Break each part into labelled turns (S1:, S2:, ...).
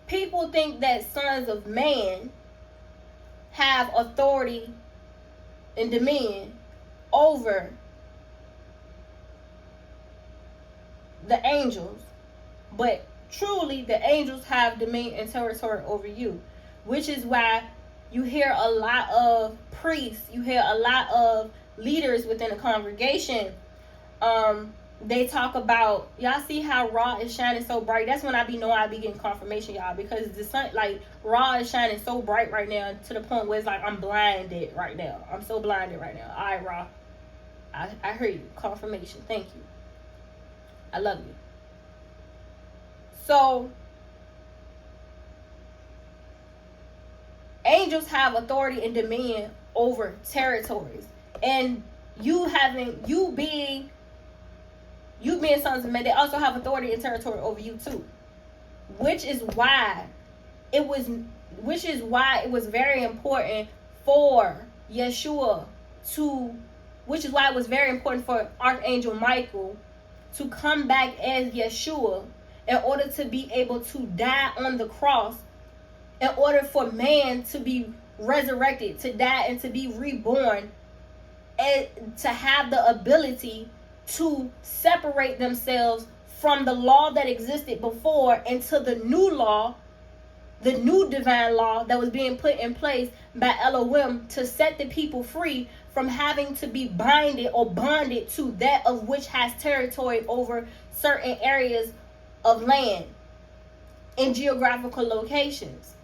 S1: people think that sons of man have authority and dominion over the angels, but truly the angels have dominion and territory over you, which is why you hear a lot of priests, you hear a lot of leaders within a congregation. They talk about, y'all see how Ra is shining so bright. That's when I be knowing I be getting confirmation, y'all, because the sun, like, Ra is shining so bright right now to the point where it's like I'm blinded right now. I'm so blinded right now. All right, Ra, I heard you. Confirmation. Thank you. I love you. So angels have authority and dominion over territories, and you being sons of men, they also have authority and territory over you too. Which is why it was very important for Yeshua which is why it was very important for Archangel Michael to come back as Yeshua in order to be able to die on the cross, in order for man to be resurrected, to die and to be reborn, and to have the ability to separate themselves from the law that existed before into the new law, the new divine law that was being put in place by Elohim to set the people free from having to be bonded to that of which has territory over certain areas of land in geographical locations,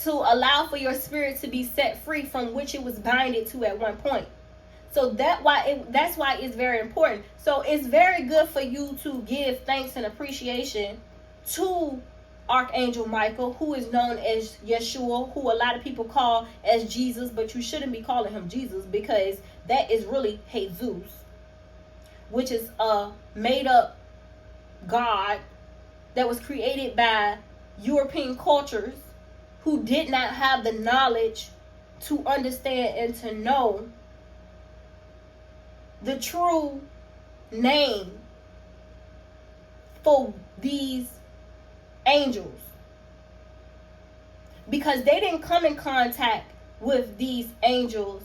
S1: to allow for your spirit to be set free from which it was binded to at one point. So that's why it's very important. So it's very good for you to give thanks and appreciation to Archangel Michael, who is known as Yeshua, who a lot of people call as Jesus, but you shouldn't be calling him Jesus, because that is really Jesus, which is a made up God that was created by European cultures who did not have the knowledge to understand and to know the true name for these angels, because they didn't come in contact with these angels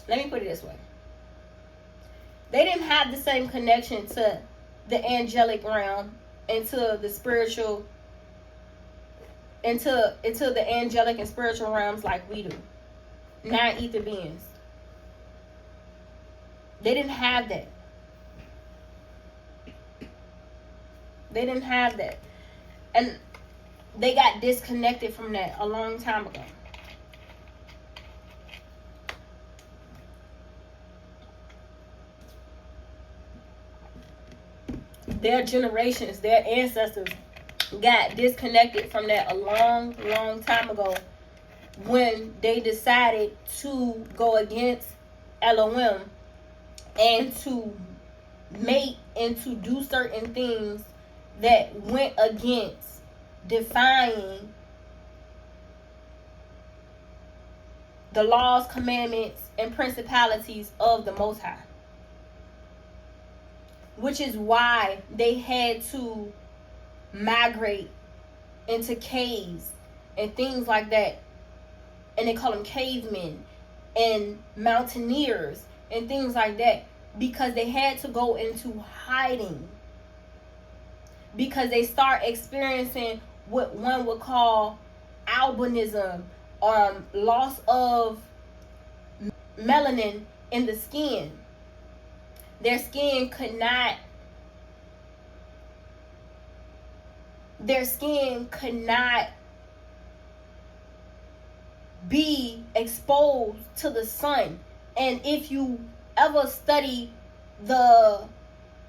S1: let me put it this way. They didn't have the same connection to the angelic realm, into the spiritual, into the angelic and spiritual realms like we do. Non-ether beings. They didn't have that. They didn't have that. And they got disconnected from that a long time ago. Their generations, their ancestors got disconnected from that a long, long time ago, when they decided to go against Elohim and to mate and to do certain things that went against defying the laws, commandments, and principalities of the Most High. Which is why they had to migrate into caves and things like that. And they call them cavemen and mountaineers and things like that, because they had to go into hiding, because they start experiencing what one would call albinism, loss of melanin in the skin. Their skin could not be exposed to the sun. And if you ever study the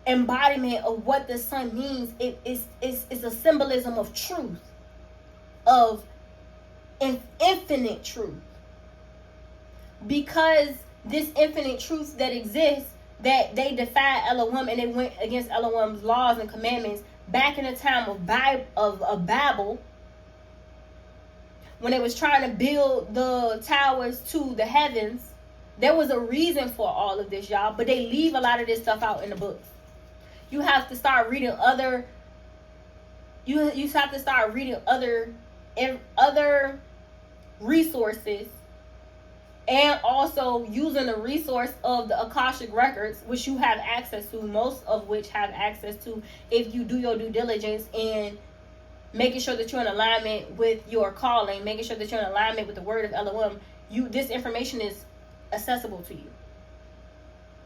S1: embodiment of what the sun means, it's a symbolism of truth, of infinite truth. Because this infinite truth that exists, that they defied Elohim and they went against Elohim's laws and commandments back in the time of Babel, when they was trying to build the towers to the heavens, there was a reason for all of this, y'all. But they leave a lot of this stuff out in the books. You have to start reading other. You have to start reading other resources, and also using the resource of the Akashic records, which you have access to, most of which have access to if you do your due diligence and making sure that you're in alignment with your calling, making sure that you're in alignment with the word of Elohim. This information is accessible to you.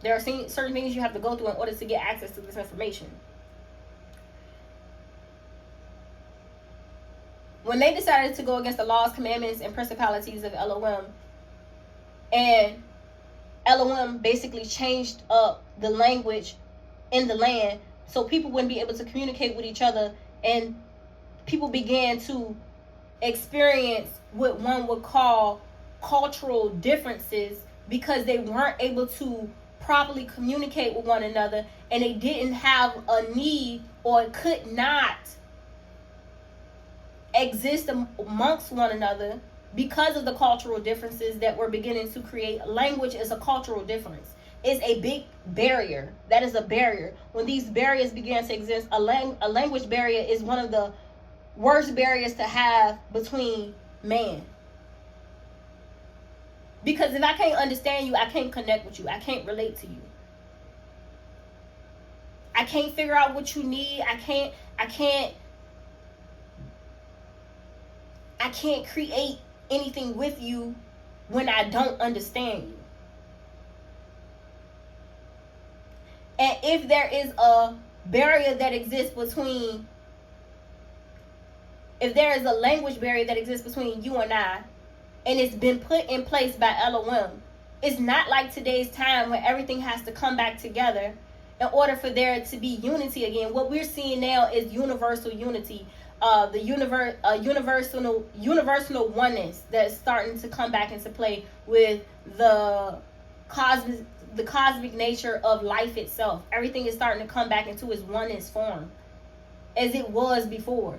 S1: There are certain things you have to go through in order to get access to this information. When they decided to go against the laws, commandments, and principalities of Elohim, and Elohim basically changed up the language in the land so people wouldn't be able to communicate with each other, and people began to experience what one would call cultural differences because they weren't able to properly communicate with one another, and they didn't have a need or could not exist amongst one another because of the cultural differences that were beginning to create. Language is a cultural difference. It's a big barrier. That is a barrier. When these barriers began to exist, a language barrier is one of the worst barriers to have between man. Because if I can't understand you, I can't connect with you. I can't relate to you. I can't figure out what you need. I can't create anything with you when I don't understand you. And if there is a barrier that exists between, if there is a language barrier that exists between you and I, and it's been put in place by Elohim, it's not like today's time where everything has to come back together in order for there to be unity again. What we're seeing now is universal unity, the universal oneness that's starting to come back into play with the cosmic nature of life itself. Everything is starting to come back into its oneness form as it was before.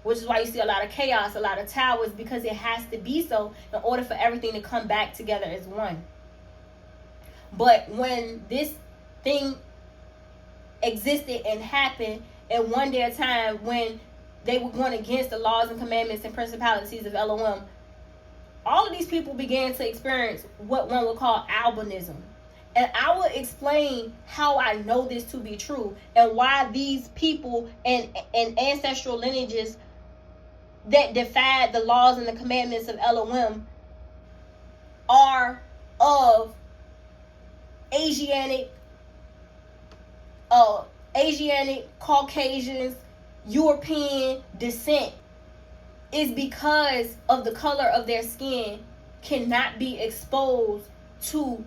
S1: Which is why you see a lot of chaos, a lot of towers, because it has to be so in order for everything to come back together as one. But when this thing existed and happened, and one day at a time when they were going against the laws and commandments and principalities of Elohim, all of these people began to experience what one would call albinism. And I will explain how I know this to be true and why these people and ancestral lineages that defied the laws and the commandments of Elohim are of Asiatic, Caucasians, European descent, is because of the color of their skin cannot be exposed to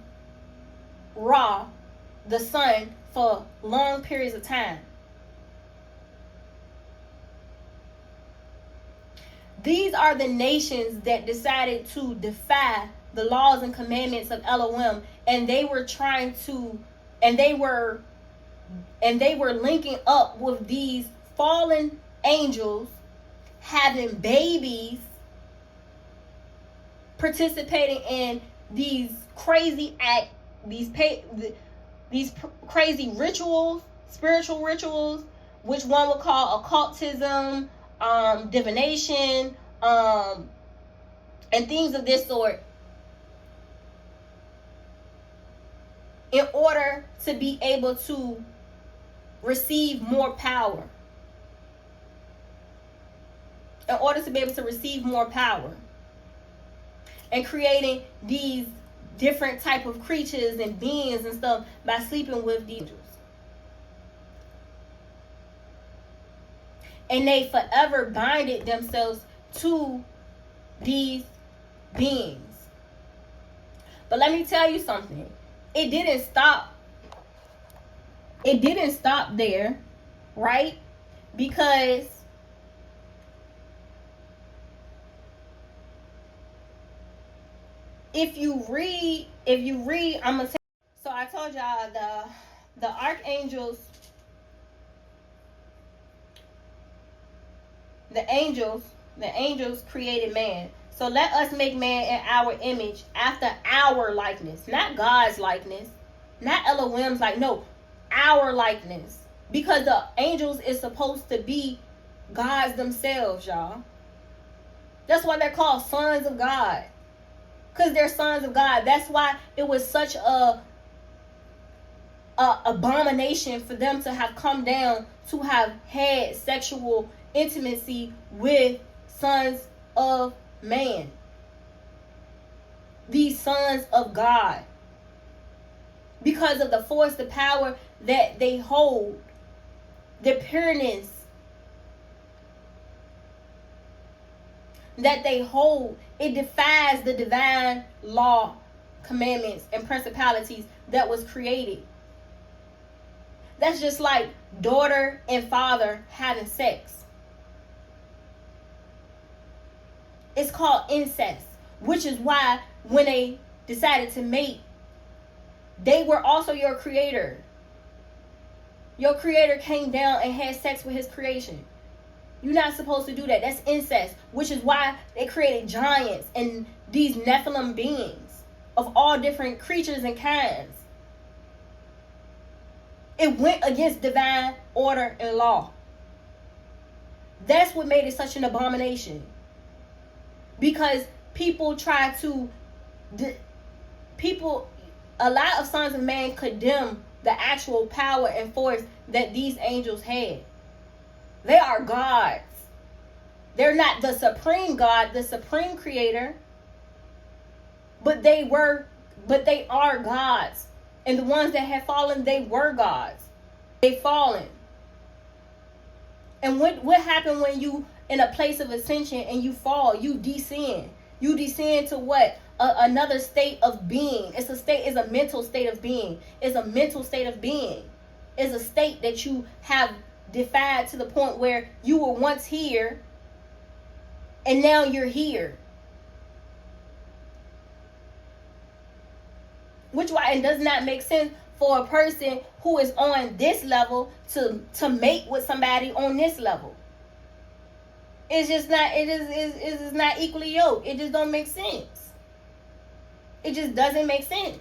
S1: Ra, the sun, for long periods of time. These are the nations that decided to defy the laws and commandments of Elohim, and they were trying to, and they were linking up with these fallen angels, having babies, participating in these crazy crazy rituals, spiritual rituals, which one would call occultism, divination, and things of this sort, in order to be able to receive more power. In order to be able to receive more power. And creating these different type of creatures and beings and stuff by sleeping with these angels. And they forever binded themselves to these beings. But let me tell you something. It didn't stop there, right? Because if you read, I'm gonna tell you. So I told y'all the archangels, the angels The angels created man. So let us make man in our image, after our likeness. Not God's likeness. Not Elohim's like, no, our likeness. Because the angels is supposed to be gods themselves, y'all. That's why they're called sons of God. Because they're sons of God. That's why it was such a abomination for them to have come down to have had sexual intimacy with sons of man. These sons of God. Because of the force, the power that they hold. The pureness that they hold. It defies the divine law, commandments, and principalities that was created. That's just like daughter and father having sex. It's called incest, which is why when they decided to mate, they were also your creator. Your creator came down and had sex with his creation. You're not supposed to do that. That's incest, which is why they created giants and these Nephilim beings of all different creatures and kinds. It went against divine order and law. That's what made it such an abomination. Because people try to, a lot of sons of man condemn the actual power and force that these angels had. They are gods. They're not the supreme God, the supreme creator, but they are gods. And the ones that had fallen, they were gods. They fallen. And what happened when you in a place of ascension and you fall? You descend. You descend to what? Another state of being. It's a mental state of being. It's a mental state of being. It's a state that you have defied to the point where you were once here and now you're here. Which why it does not make sense for a person who is on this level to mate with somebody on this level. It's just not, it is not equally yoked. It just don't make sense. It just doesn't make sense.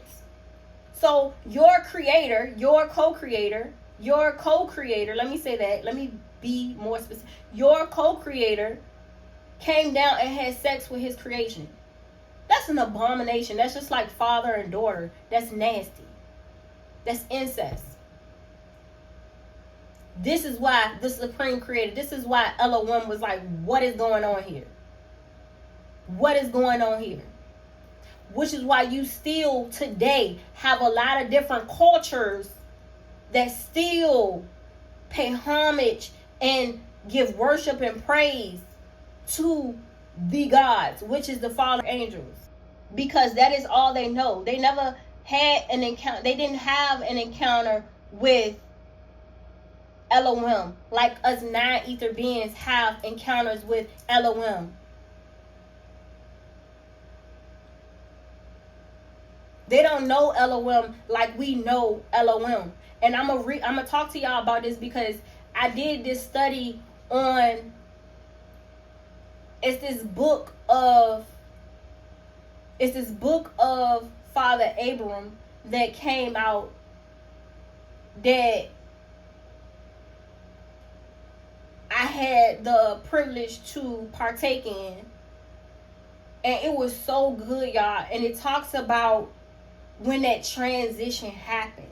S1: So your creator, your co-creator, let me say that, let me be more specific. Your co-creator came down and had sex with his creation. That's an abomination. That's just like father and daughter. That's nasty. That's incest. This is why the supreme creator, this is why Elohim was like, what is going on here? What is going on here? Which is why you still today have a lot of different cultures that still pay homage and give worship and praise to the gods, which is the fallen angels, because that is all they know. They never had an encounter. They didn't have an encounter with Elohim like us non-ether beings have encounters with Elohim. They don't know Elohim like we know Elohim. And I'm gonna talk to y'all about this because I did this study on, it's this book of Father Abram that came out that I had the privilege to partake in. And it was so good, y'all. And it talks about when that transition happened.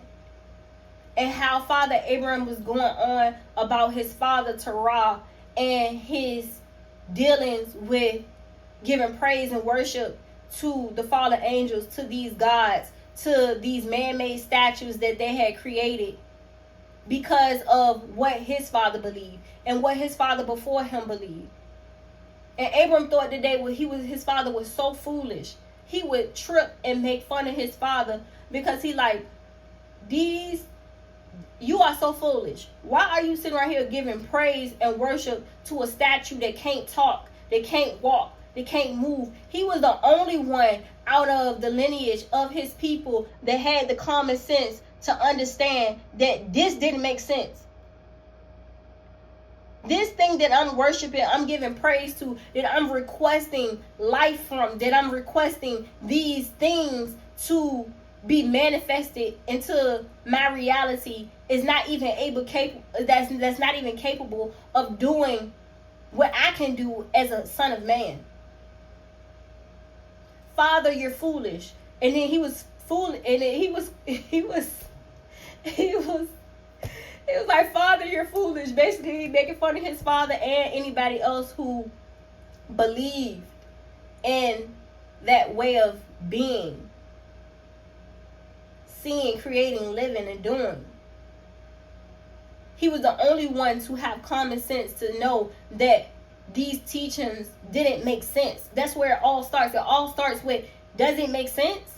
S1: And how Father Abraham was going on about his father Terah and his dealings with giving praise and worship to the fallen angels, to these gods, to these man-made statues that they had created because of what his father believed and what his father before him believed. And Abram thought that his father was so foolish. He would trip and make fun of his father because he like, you are so foolish. Why are you sitting right here giving praise and worship to a statue that can't talk, that can't walk, that can't move? He was the only one out of the lineage of his people that had the common sense to understand that this didn't make sense. This thing that I'm worshiping, I'm giving praise to, that I'm requesting life from, that I'm requesting these things to be manifested into my reality, is not even that's not even capable of doing what I can do as a son of man. Father, you're foolish. And then he was fool, and then he was like, Father, you're foolish. Basically making fun of his father and anybody else who believed in that way of being, seeing, creating, living, and doing. He was the only one to have common sense to know that these teachings didn't make sense. That's where it all starts. It all starts with, does it make sense?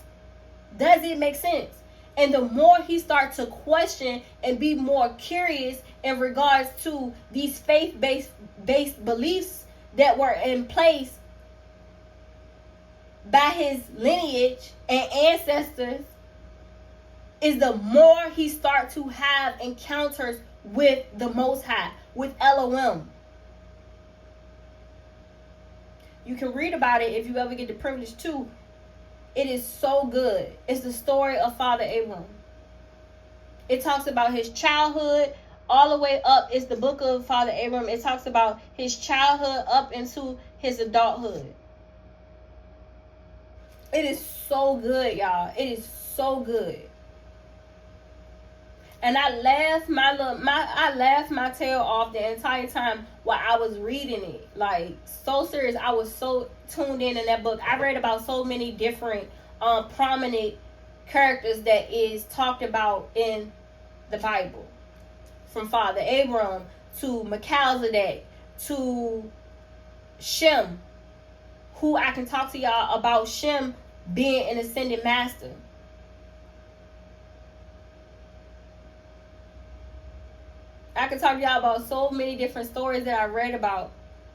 S1: Does it make sense? And the more he starts to question and be more curious in regards to these faith-based beliefs that were in place by his lineage and ancestors, is the more he starts to have encounters with the Most High, with Elohim. You can read about it if you ever get the privilege to. It is so good. It's the story of Father Abraham. It talks about his childhood all the way up. It's the book of Father Abraham. It talks about his childhood up into his adulthood. It is so good, y'all. It is so good. And I laughed my tail off the entire time while I was reading it. Like, so serious. I was so tuned in that book. I read about so many different prominent characters that is talked about in the Bible. From Father Abraham to Melchizedek to Shem, who I can talk to y'all about Shem being an ascended master. I can talk to y'all about so many different stories that I read about.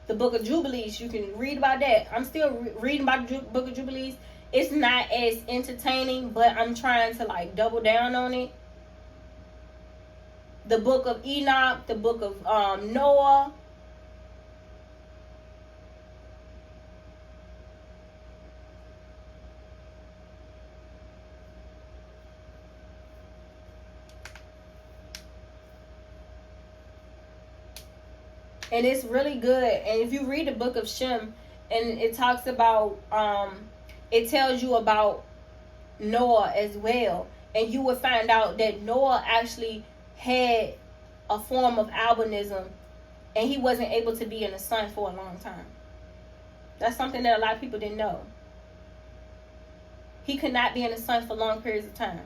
S1: The Book of Jubilees, you can read about that. I'm still reading about the Book of Jubilees. It's not as entertaining, but I'm trying to like double down on it. The Book of Enoch, the Book of Noah. And it's really good. And if you read the book of Shem, and it talks about, it tells you about Noah as well. And you would find out that Noah actually had a form of albinism, and he wasn't able to be in the sun for a long time. That's something that a lot of people didn't know. He could not be in the sun for long periods of time.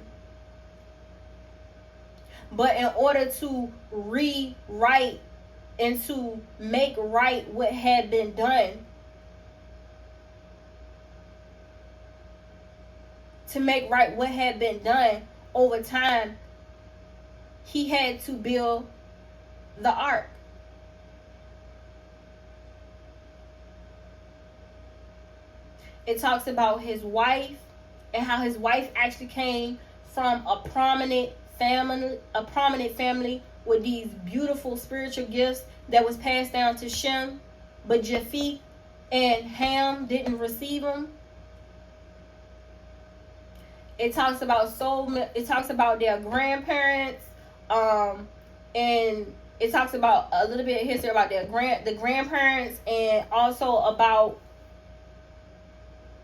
S1: But in order to rewrite and to make right what had been done, over time, he had to build the ark. It talks about his wife and how his wife actually came from a prominent family with these beautiful spiritual gifts that was passed down to Shem, but Japheth and Ham didn't receive them. It talks about their grandparents, and it talks about a little bit of history about the grandparents, and also about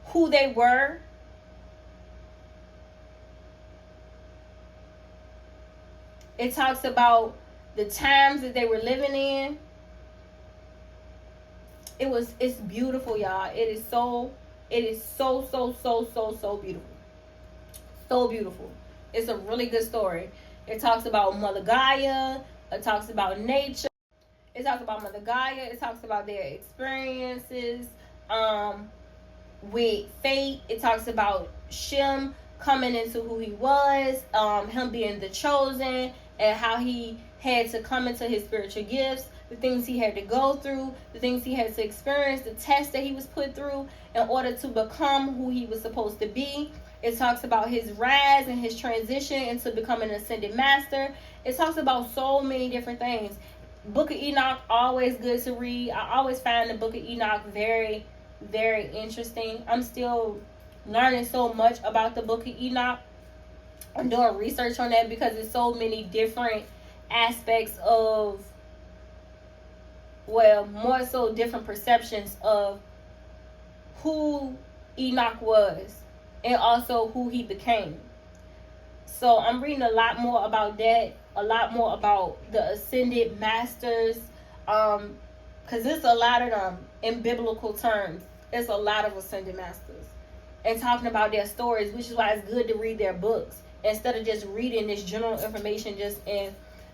S1: who they were. It talks about the times that they were living in. It's beautiful, y'all. It is so beautiful. So beautiful. It's a really good story. It talks about Mother Gaia. It talks about nature. It talks about Mother Gaia. It talks about their experiences with fate. It talks about Shem coming into who he was, him being the chosen, and how he had to come into his spiritual gifts, the things he had to go through, the things he had to experience, the tests that he was put through in order to become who he was supposed to be. It talks about his rise and his transition into becoming an ascended master. It talks about so many different things. Book of Enoch, always good to read. I always find the Book of Enoch very, very interesting. I'm still learning so much about the Book of Enoch. I'm doing research on that because there's so many different aspects of, well, more so different perceptions of who Enoch was and also who he became. So I'm reading a lot more about that, a lot more about the ascended masters, because there's a lot of them in biblical terms. There's a lot of ascended masters and talking about their stories, which is why it's good to read their books instead of just reading this general information just in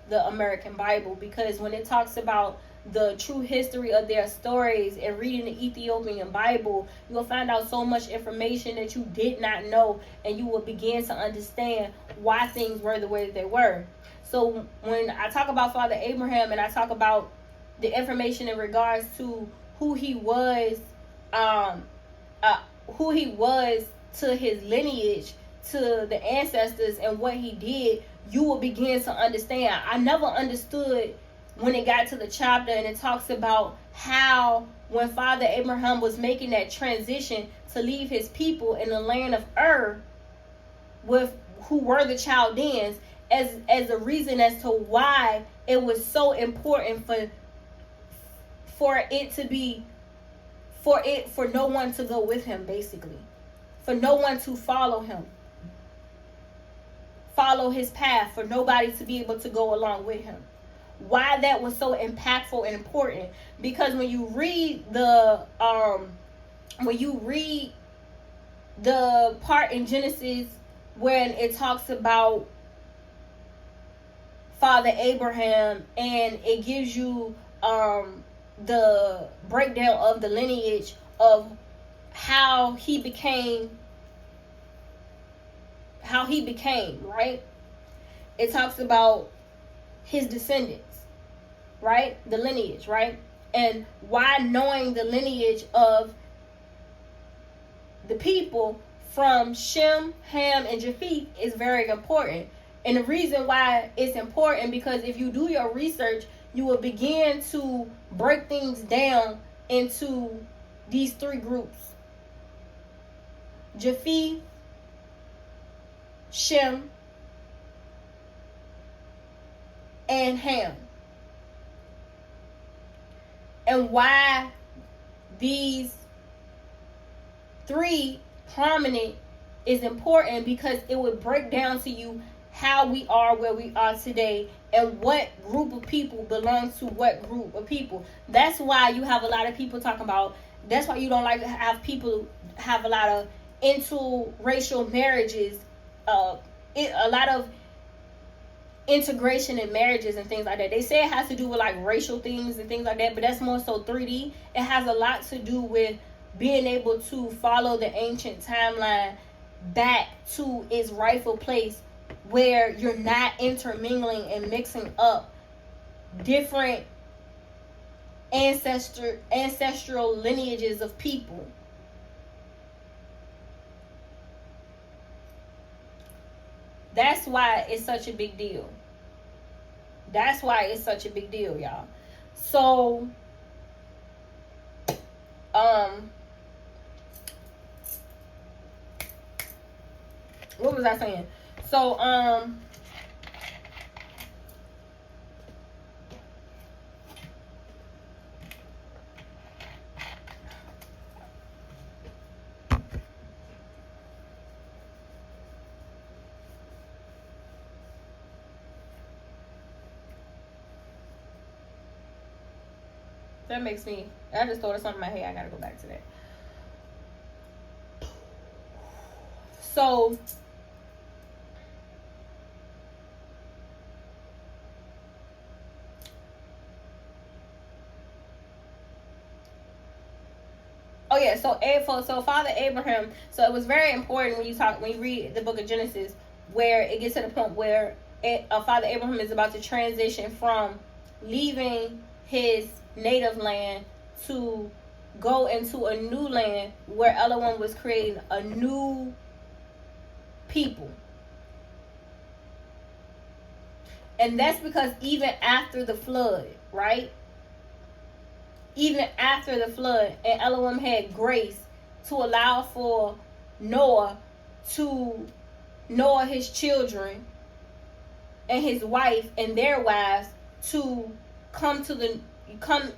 S1: the American Bible, because when it talks about the true history of their stories and reading the Ethiopian Bible, you will find out so much information that you did not know, and you will begin to understand why things were the way that they were. So when I talk about Father Abraham and I talk about the information in regards to who he was to his lineage, to the ancestors, and what he did, you will begin to understand. I never understood when it got to the chapter and it talks about how when Father Abraham was making that transition to leave his people in the land of Ur, with who were the Chaldeans, as a reason as to why it was so important for no one to go with him, basically, for no one to follow him, follow his path, for nobody to be able to go along with him. Why that was so impactful and important, because when you read the part in Genesis when it talks about Father Abraham and it gives you the breakdown of the lineage of how he became, right? It talks about his descendants, right? The lineage, right? And why knowing the lineage of the people from Shem, Ham, and Japheth is very important. And the reason why it's important, because if you do your research, you will begin to break things down into these three groups: Japheth, Shem, and Ham. And why these three prominent is important, because it would break down to you how we are where we are today and what group of people belongs to what group of people. That's why you have a lot of people talking about, that's why you don't like to have people have a lot of interracial marriages, a lot of integration in marriages and things like that. They say it has to do with like racial things and things like that, but that's more so 3D. It has a lot to do with being able to follow the ancient timeline back to its rightful place, where you're not intermingling and mixing up different ancestral lineages of people. That's why it's such a big deal. That's why it's such a big deal, y'all. So, what was I saying? So, that makes me, I just thought of something in my head. I gotta go back to that. So, oh yeah, so Father Abraham, so it was very important when you read the book of Genesis, where it gets to the point where Father Abraham is about to transition from leaving his native land to go into a new land where Elohim was creating a new people. And that's because even after the flood, right? Even after the flood, and Elohim had grace to allow for Noah, his children, and his wife and their wives to come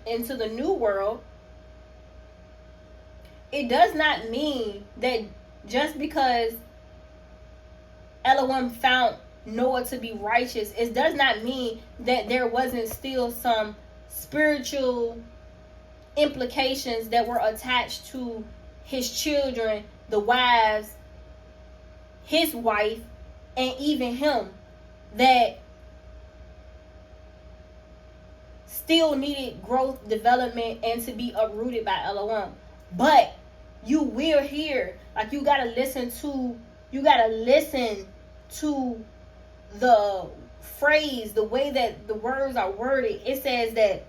S1: into the new world. It does not mean that just because Elohim found Noah to be righteous, it does not mean that there wasn't still some spiritual implications that were attached to his children, the wives, his wife, and even him, that still needed growth, development, and to be uprooted by Elohim. But you will hear, like, you gotta listen to the phrase, the way that the words are worded. It says that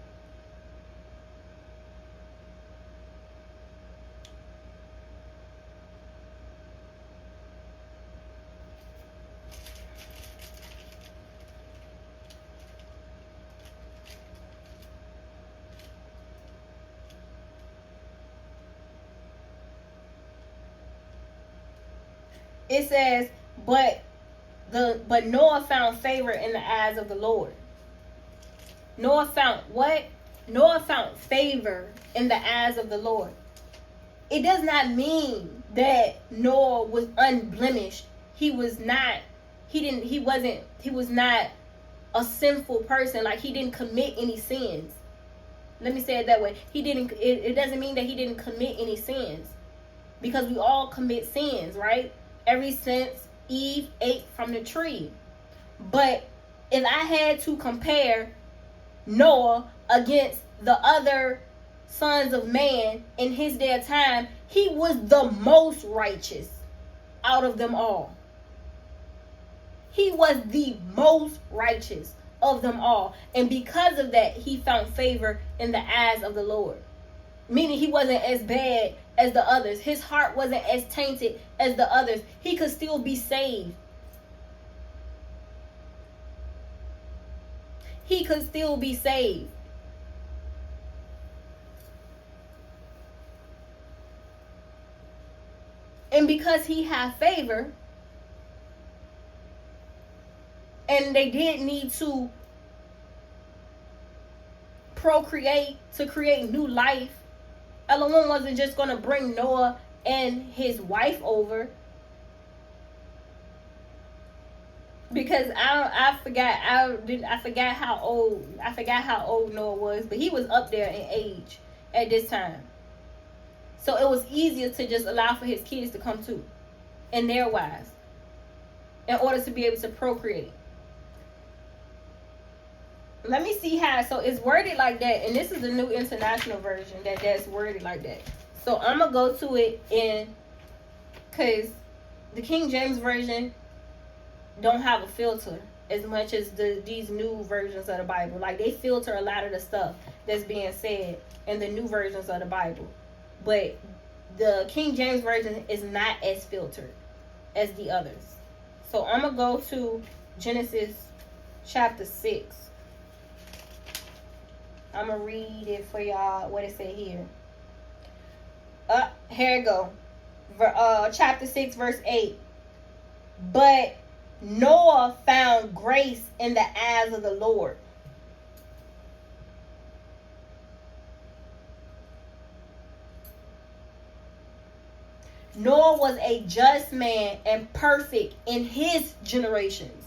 S1: but Noah found favor in the eyes of the Lord. Noah found what? Noah found favor in the eyes of the Lord. It does not mean that Noah was unblemished. He was not a sinful person. Like, he didn't commit any sins. Let me say it that way. It doesn't mean that he didn't commit any sins, because we all commit sins, right? Ever since Eve ate from the tree. But if I had to compare Noah against the other sons of man in his day of time, he was the most righteous out of them all. He was the most righteous of them all. And because of that, he found favor in the eyes of the Lord. Meaning he wasn't as bad as the others. His heart wasn't as tainted as the others. He could still be saved. He could still be saved. And because he had favor, and they did need to procreate to create new life, Elohim wasn't just going to bring Noah and his wife over. Because I forgot how old Noah was, but he was up there in age at this time. So it was easier to just allow for his kids to come too, and their wives, in order to be able to procreate. Let me see how. So it's worded like that, and this is the New International Version that's worded like that. So I'm gonna go to it because the King James Version don't have a filter as much as these new versions of the Bible. Like, they filter a lot of the stuff that's being said in the new versions of the Bible, but the King James Version is not as filtered as the others. So I'm gonna go to Genesis chapter 6. I'm going to read it for y'all, what it say here. Here it go. Chapter 6, verse 8. But Noah found grace in the eyes of the Lord. Noah was a just man and perfect in his generations.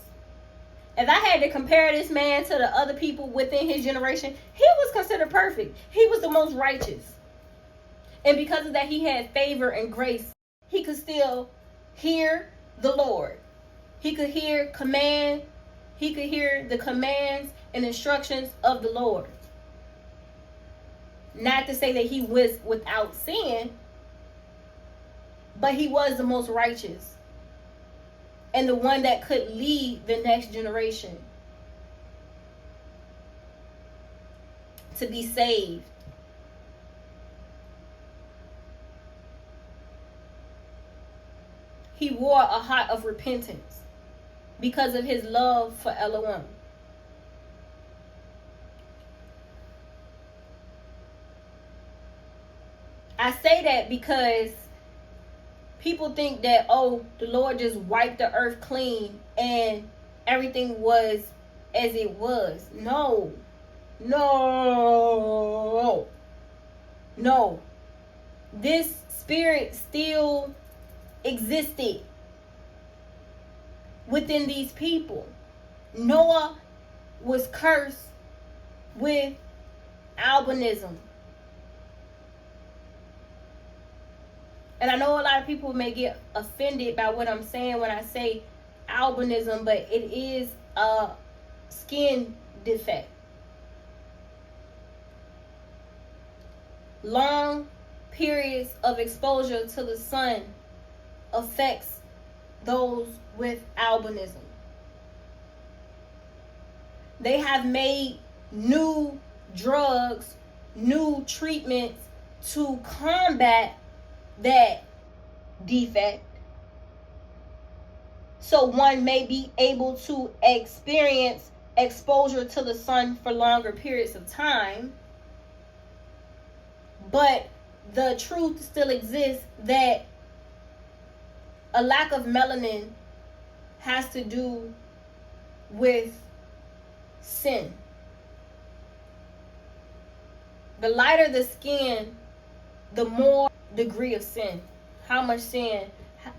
S1: If I had to compare this man to the other people within his generation, he was considered perfect. He was the most righteous. And because of that, he had favor and grace. He could still hear the Lord. He could hear command. He could hear the commands and instructions of the Lord. Not to say that he was without sin, but he was the most righteous. And the one that could lead the next generation to be saved. He wore a heart of repentance because of his love for Elohim. I say that because people think that, oh, the Lord just wiped the earth clean and everything was as it was. No. This spirit still existed within these people. Noah was cursed with albinism. And I know a lot of people may get offended by what I'm saying when I say albinism, but it is a skin defect. Long periods of exposure to the sun affects those with albinism. They have made new drugs, new treatments to combat that defect. So one may be able to experience exposure to the sun for longer periods of time. But the truth still exists that a lack of melanin has to do with sin. The lighter the skin, the more degree of sin. How much sin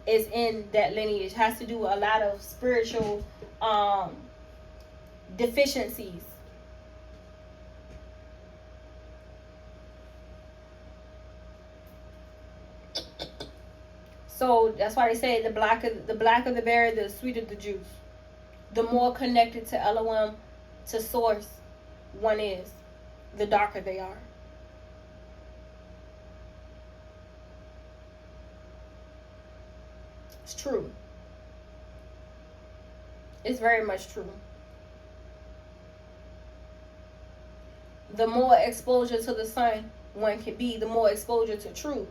S1: is in that lineage has to do with a lot of spiritual deficiencies. So that's why they say the blacker the berry, the sweeter the juice. The more connected to Elohim, to source one is, the darker they are. It's true. It's very much true. The more exposure to the sun one can be, the more exposure to truth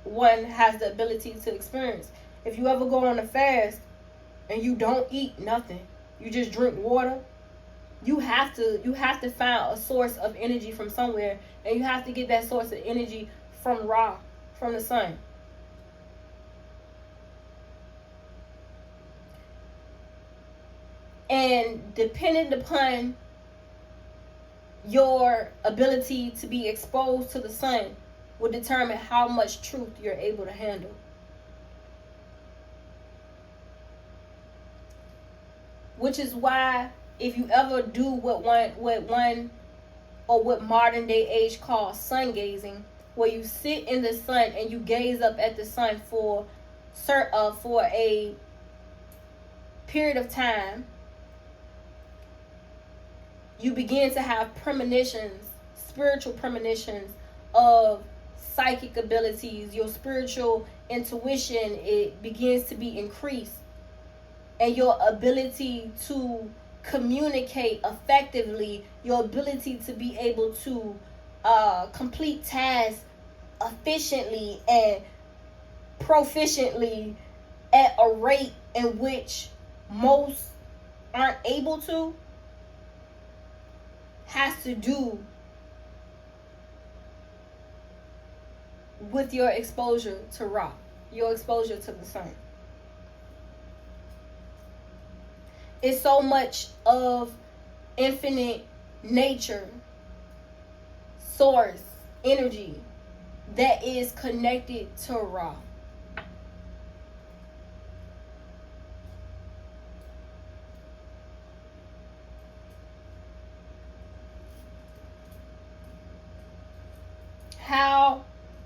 S1: one has the ability to experience. If you ever go on a fast and you don't eat nothing, you just drink water, you have to find a source of energy from somewhere, and you have to get that source of energy from Ra, from the sun. And dependent upon your ability to be exposed to the sun will determine how much truth you're able to handle. Which is why if you ever do what modern day age calls sun gazing, where you sit in the sun and you gaze up at the sun for a period of time, you begin to have premonitions, spiritual premonitions of psychic abilities. Your spiritual intuition, it begins to be increased, and your ability to communicate effectively, your ability to be able to complete tasks efficiently and proficiently at a rate in which most aren't able to, has to do with your exposure to Ra, your exposure to the sun. It's so much of infinite nature, source, energy that is connected to Ra.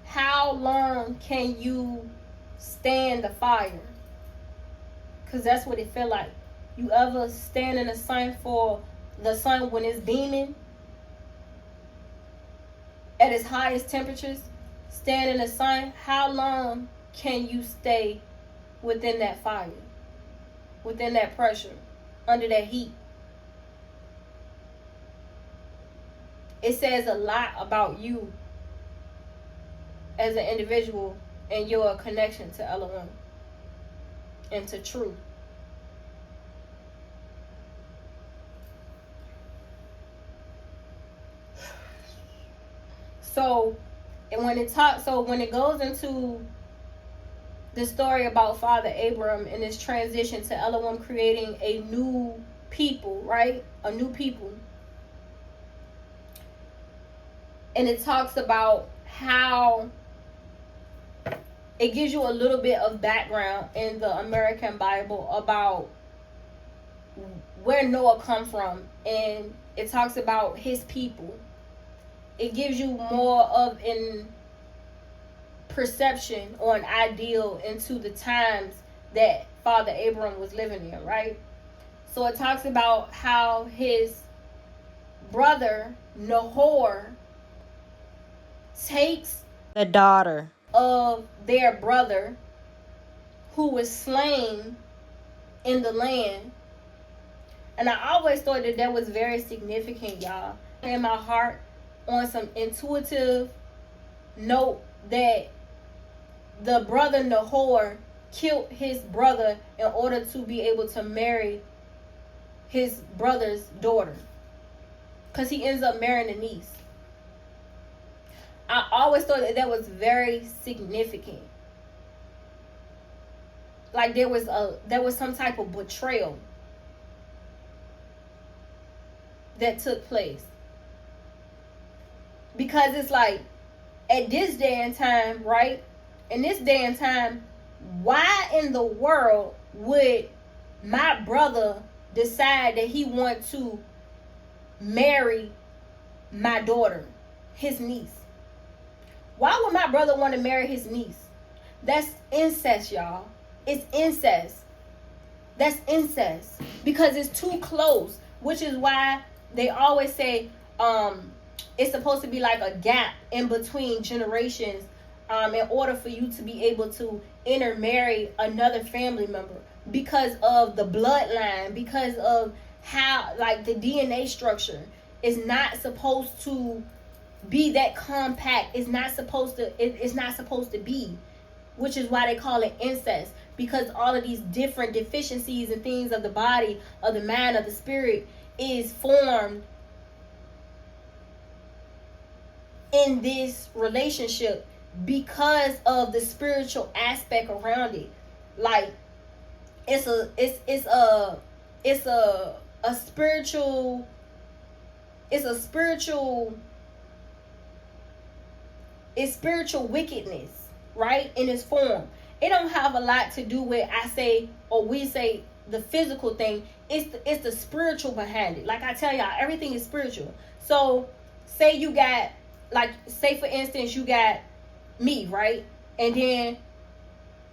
S1: How long can you stand the fire? Because that's what it feel like. You ever stand in the sun for the sun when it's beaming at its highest temperatures? Stand in the sun. How long can you stay within that fire, within that pressure, under that heat? It says a lot about you as an individual and your connection to Elohim and to truth. So And when it goes into the story about Father Abram and his transition to Elohim creating a new people, right? A new people. And it talks about how it gives you a little bit of background in the American Bible about where Noah come from, and it talks about his people. It gives you more of an perception or an ideal into the times that Father Abram was living in, right? So it talks about how his brother Nahor takes the daughter of their brother who was slain in the land. And I always thought that was very significant, y'all. In my heart, on some intuitive note, that the brother Nahor killed his brother in order to be able to marry his brother's daughter, because he ends up marrying a niece. I always thought that was very significant. Like there was some type of betrayal that took place. Because it's like, at this day and time, right? In this day and time, why in the world would my brother decide that he wants to marry my daughter, his niece? Why would my brother want to marry his niece? That's incest, y'all. It's incest. That's incest. Because it's too close. Which is why they always say it's supposed to be like a gap in between generations in order for you to be able to intermarry another family member. Because of the bloodline. Because of how, like, the DNA structure is not supposed to be that compact. It's not supposed to be, which is why they call it incest, because all of these different deficiencies and things of the body, of the mind, of the spirit is formed in this relationship because of the spiritual aspect around it. Like it's spiritual wickedness, right? In its form. It don't have a lot to do with we say the physical thing. It's the spiritual behind it. Like I tell y'all, everything is spiritual. So say you got, say for instance, you got me, right? And then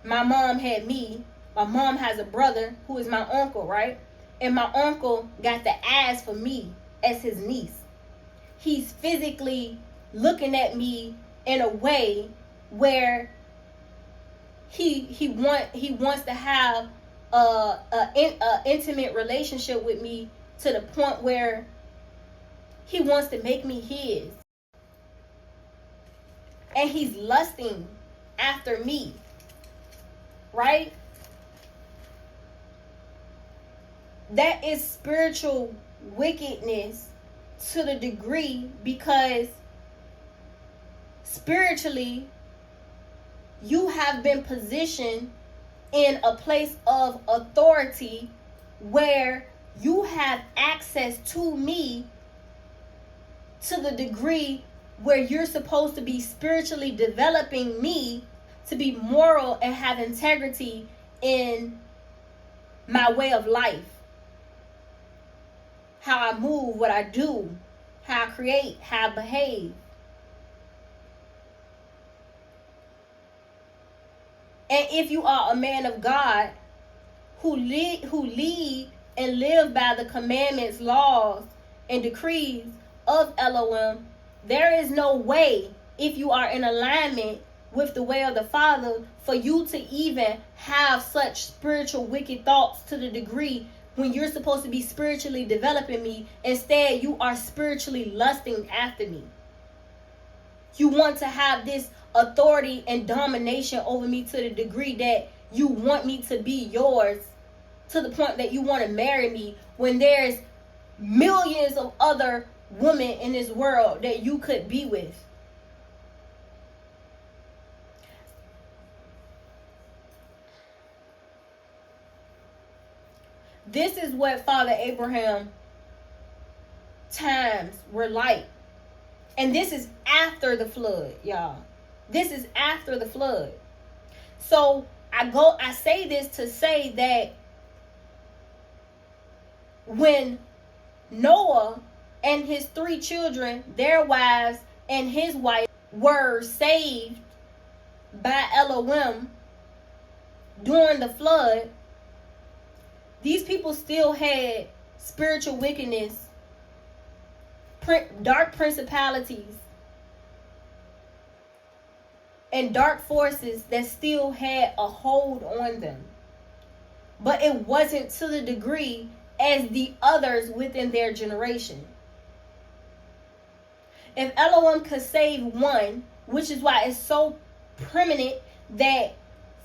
S1: my mom had me. My mom has a brother who is my uncle, right? And my uncle got the eyes for me as his niece. He's physically looking at me in a way where he wants to have a intimate relationship with me, to the point where he wants to make me his, and he's lusting after me, right? That is spiritual wickedness to the degree, because spiritually you have been positioned in a place of authority where you have access to me to the degree where you're supposed to be spiritually developing me to be moral and have integrity in my way of life. How I move, what I do, how I create, how I behave. And if you are a man of God who lead and live by the commandments, laws, and decrees of Elohim, there is no way, if you are in alignment with the way of the Father, for you to even have such spiritual wicked thoughts to the degree when you're supposed to be spiritually developing me. Instead, you are spiritually lusting after me. You want to have this authority and domination over me to the degree that you want me to be yours, to the point that you want to marry me, when there's millions of other women in this world that you could be with. This is what Father Abraham times were like. And this is after the flood, y'all. This is after the flood. So I say this to say that when Noah and his 3 children, their wives, and his wife were saved by Elohim during the flood, these people still had spiritual wickedness, dark principalities, and dark forces that still had a hold on them. But it wasn't to the degree as the others within their generation. If Elohim could save one, which is why it's so prominent that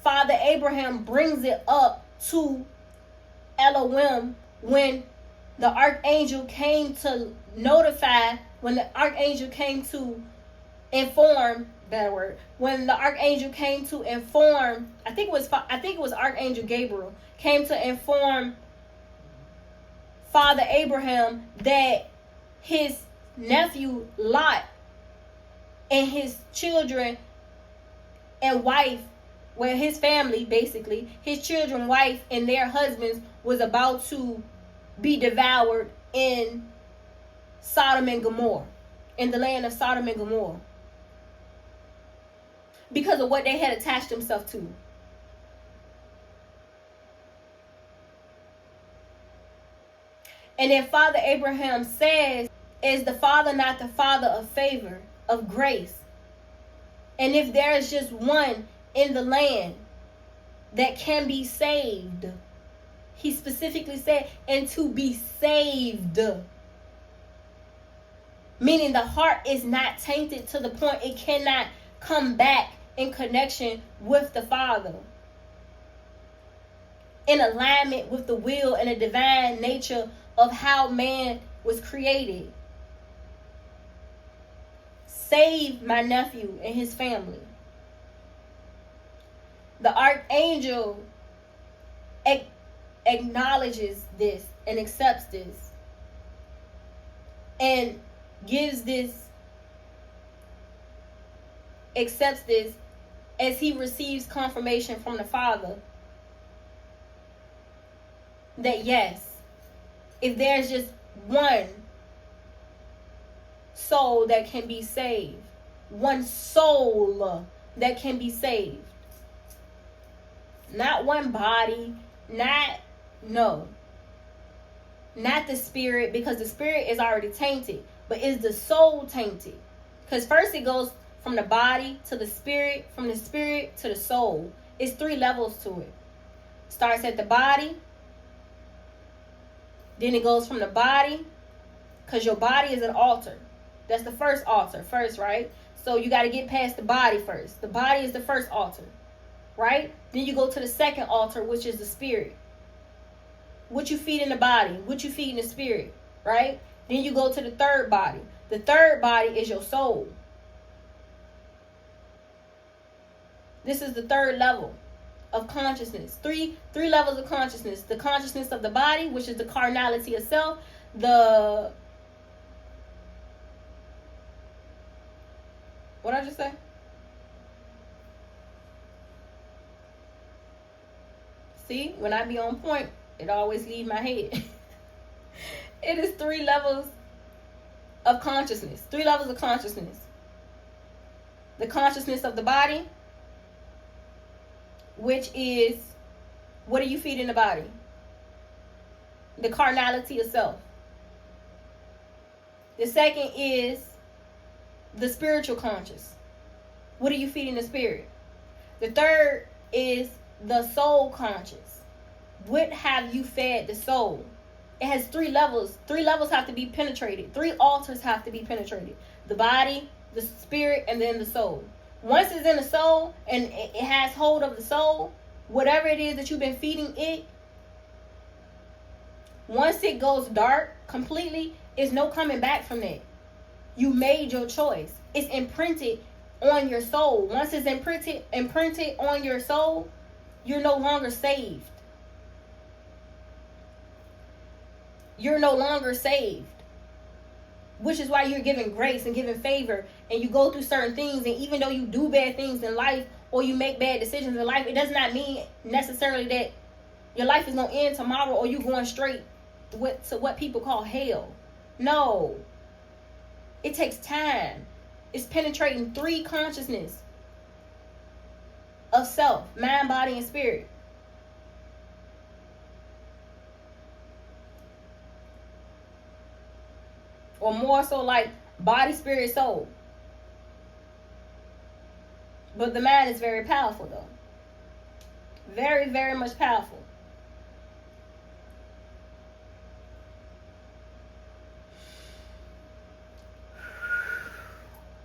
S1: Father Abraham brings it up to Elohim when the archangel came to notify, when the archangel came to inform, when the archangel came to inform, I think it was Archangel Gabriel came to inform Father Abraham that his nephew Lot and his children and wife, well, his family basically, his children, wife, and their husbands was about to be devoured in Sodom and Gomorrah, in the land of Sodom and Gomorrah, because of what they had attached themselves to. And then Father Abraham says, is the Father not the Father of favor, of grace? And if there is just one in the land that can be saved, he specifically said, and to be saved. Meaning the heart is not tainted to the point it cannot come back in connection with the Father, in alignment with the will and the divine nature of how man was created. Save my nephew and his family. The archangel acknowledges this and accepts this and accepts this as he receives confirmation from the Father that yes, if there's just one soul that can be saved, one soul that can be saved, not one body, not the spirit, because the spirit is already tainted, but is the soul tainted? Because first it goes from the body to the spirit, from the spirit to the soul. It's 3 levels to it. Starts at the body, then it goes from the body, because your body is an altar. That's the first altar first, right? So you got to get past the body first. The body is the first altar, right? Then you go to the second altar, which is the spirit. What you feed in the body, what you feed in the spirit, right? Then you go to the third body. The third body is your soul. This is the third level of consciousness. Three levels of consciousness. The consciousness of the body, which is the carnality itself. What did I just say? See, when I be on point, it always leaves my head. It is 3 levels of consciousness. 3 levels of consciousness. The consciousness of the body, which is, what do you feed in the body? The carnality itself. The second is the spiritual conscious. What do you feed in the spirit? The third is the soul conscious. What have you fed the soul? It has 3 levels. 3 levels have to be penetrated. 3 altars have to be penetrated. The body, the spirit, and then the soul. Once it's in the soul and it has hold of the soul, whatever it is that you've been feeding it, once it goes dark completely, there's no coming back from that. You made your choice. It's imprinted on your soul. Once it's imprinted on your soul, you're no longer saved. you're no longer saved. Which is why you're given grace and given favor, and you go through certain things, and even though you do bad things in life or you make bad decisions in life, it does not mean necessarily that your life is going to end tomorrow or you going straight to what people call hell. No. It takes time. It's penetrating 3 consciousness of self, mind, body, and spirit. Or more so like body, spirit, soul. But the mind is very powerful though. Very, very much powerful.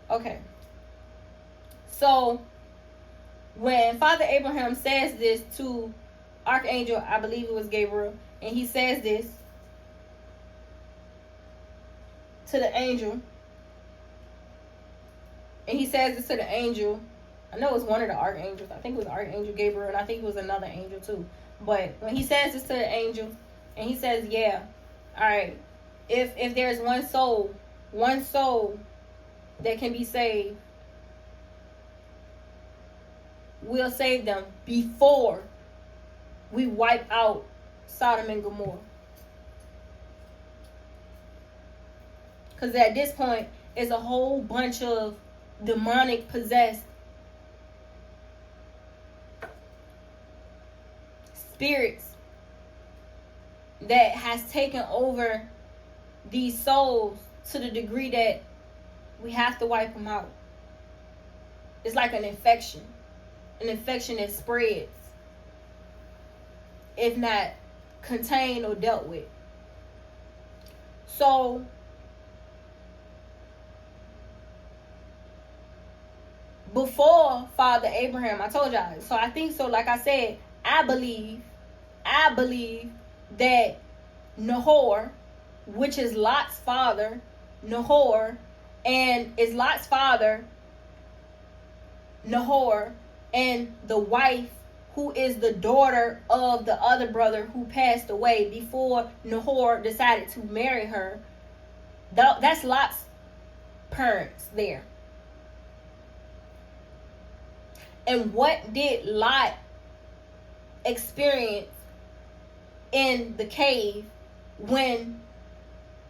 S1: Okay. So when Father Abraham says this to Archangel, I believe it was Gabriel, and he says this to the angel, and he says this to the angel. I know it was one of the archangels. I think it was Archangel Gabriel, and I think it was another angel too. But when he says this to the angel, and he says, yeah, all right, if there's one soul that can be saved, we'll save them before we wipe out Sodom and Gomorrah. Because at this point, it's a whole bunch of demonic possessed spirits that has taken over these souls to the degree that we have to wipe them out. It's like an infection that spreads if not contained or dealt with. So before Father Abraham, I told y'all, so I think so, like I said, I believe that Nahor, which is Lot's father, Nahor, and is Lot's father, Nahor, and the wife who is the daughter of the other brother who passed away before Nahor decided to marry her. That's Lot's parents there. And what did Lot experience in the cave when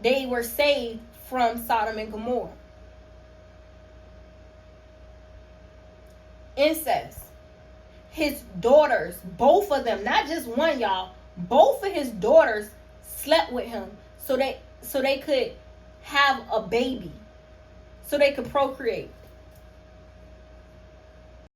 S1: they were saved from Sodom and Gomorrah? Incest. His daughters, both of them, not just one, y'all, both of his daughters slept with him so they could have a baby, so they could procreate.